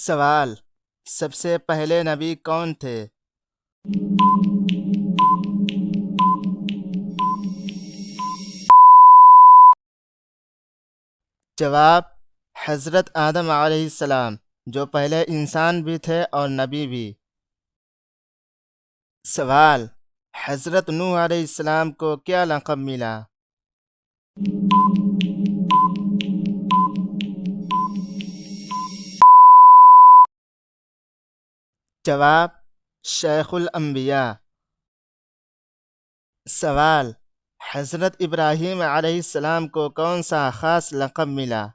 سوال: سب سے پہلے نبی کون تھے؟ جواب: حضرت آدم علیہ السلام، جو پہلے انسان بھی تھے اور نبی بھی۔ سوال: حضرت نوح علیہ السلام کو کیا لقب ملا؟ جواب: شیخ الانبیاء۔ سوال: حضرت ابراہیم علیہ السلام کو کون سا خاص لقب ملا؟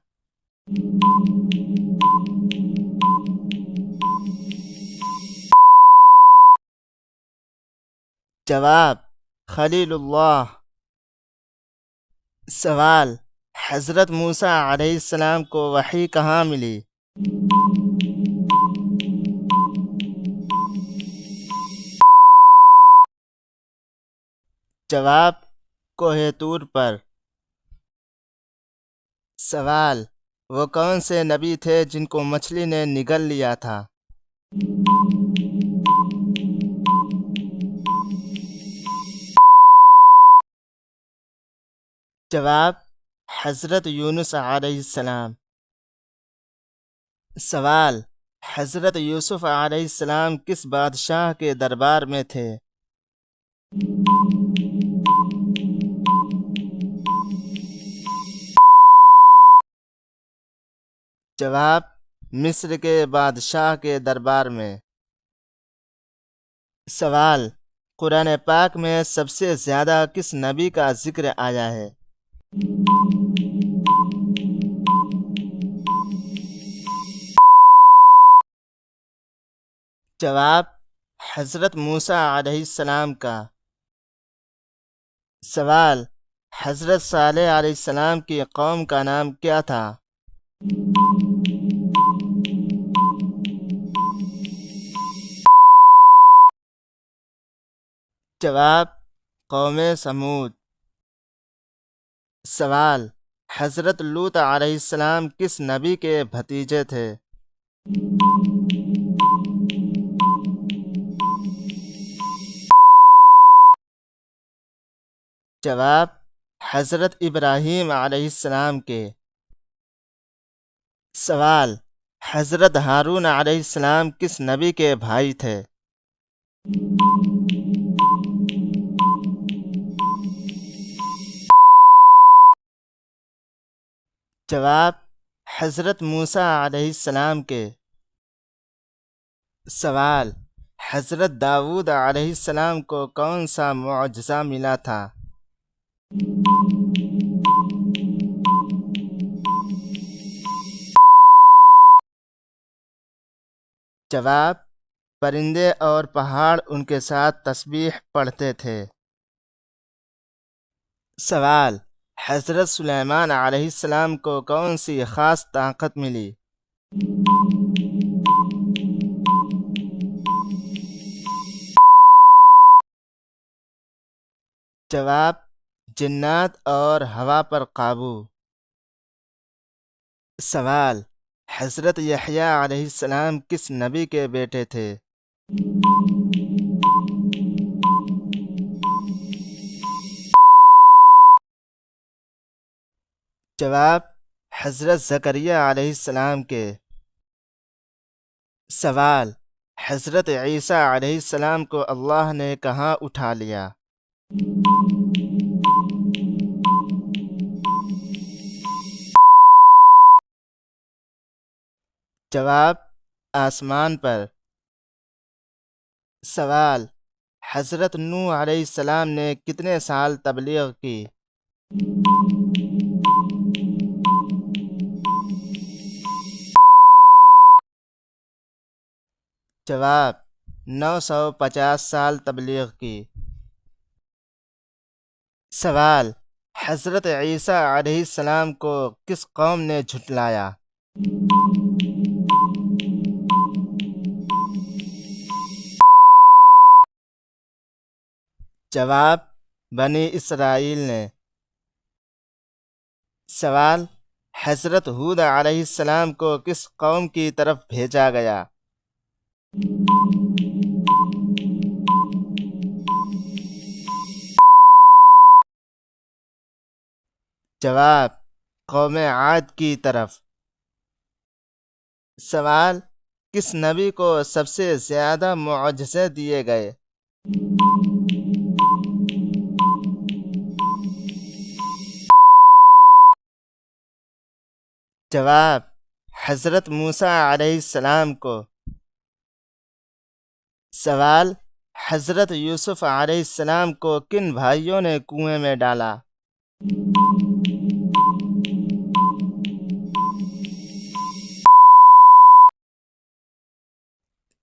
جواب: خلیل اللہ۔ سوال: حضرت موسیٰ علیہ السلام کو وحی کہاں ملی؟ جواب: کوہ طور پر۔ سوال: وہ کون سے نبی تھے جن کو مچھلی نے نگل لیا تھا؟ جواب: حضرت یونس علیہ السلام۔ سوال: حضرت یوسف علیہ السلام کس بادشاہ کے دربار میں تھے؟ جواب: مصر کے بادشاہ کے دربار میں۔ سوال: قرآن پاک میں سب سے زیادہ کس نبی کا ذکر آیا ہے؟ جواب: حضرت موسیٰ علیہ السلام کا۔ سوال: حضرت صالح علیہ السلام کی قوم کا نام کیا تھا؟ جواب: قوم سمود۔ سوال: حضرت لوط علیہ السلام کس نبی کے بھتیجے تھے؟ جواب: حضرت ابراہیم علیہ السلام کے۔ سوال: حضرت ہارون علیہ السلام کس نبی کے بھائی تھے؟ جواب: حضرت موسیٰ علیہ السلام کے۔ سوال: حضرت داؤد علیہ السلام کو کون سا معجزہ ملا تھا؟ جواب: پرندے اور پہاڑ ان کے ساتھ تسبیح پڑھتے تھے۔ سوال: حضرت سلیمان علیہ السلام کو کون سی خاص طاقت ملی؟ جواب: جنات اور ہوا پر قابو۔ سوال: حضرت یحییٰ علیہ السلام کس نبی کے بیٹے تھے؟ جواب: حضرت زکریا علیہ السلام کے۔ سوال: حضرت عیسیٰ علیہ السلام کو اللہ نے کہاں اٹھا لیا؟ جواب: آسمان پر۔ سوال: حضرت نوح علیہ السلام نے کتنے سال تبلیغ کی؟ جواب: 950 سال تبلیغ کی۔ سوال: حضرت عیسیٰ علیہ السلام کو کس قوم نے جھٹلایا؟ جواب: بنی اسرائیل نے۔ سوال: حضرت ہود علیہ السلام کو کس قوم کی طرف بھیجا گیا؟ جواب: قوم عاد کی طرف۔ سوال: کس نبی کو سب سے زیادہ معجزے دیے گئے؟ جواب: حضرت موسیٰ علیہ السلام کو۔ سوال: حضرت یوسف علیہ السلام کو کن بھائیوں نے کنویں میں ڈالا؟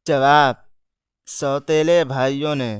جواب: سوتیلے بھائیوں نے۔